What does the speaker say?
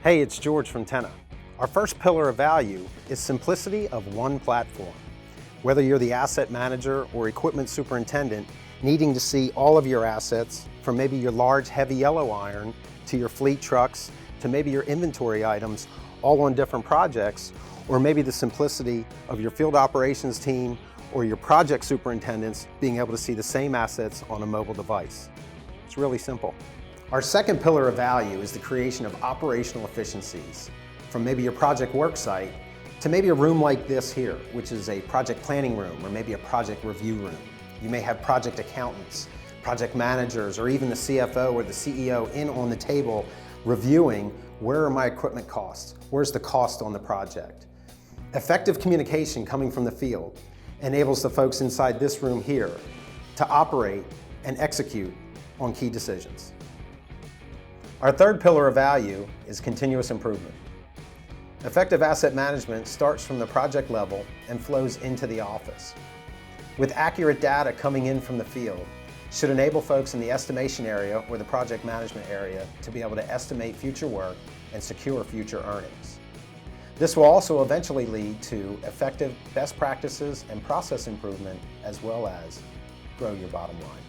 Hey, it's George from Tenna. Our first pillar of value is simplicity of one platform. Whether you're the asset manager or equipment superintendent needing to see all of your assets, from maybe your large heavy yellow iron to your fleet trucks to maybe your inventory items all on different projects, or maybe the simplicity of your field operations team or your project superintendents being able to see the same assets on a mobile device. It's really simple. Our second pillar of value is the creation of operational efficiencies, from maybe your project work site to maybe a room like this here, which is a project planning room or maybe a project review room. You may have project accountants, project managers, or even the CFO or the CEO in on the table reviewing where are my equipment costs, where's the cost on the project. Effective communication coming from the field enables the folks inside this room here to operate and execute on key decisions. Our third pillar of value is continuous improvement. Effective asset management starts from the project level and flows into the office. With accurate data coming in from the field, should enable folks in the estimation area or the project management area to be able to estimate future work and secure future earnings. This will also eventually lead to effective best practices and process improvement, as well as grow your bottom line.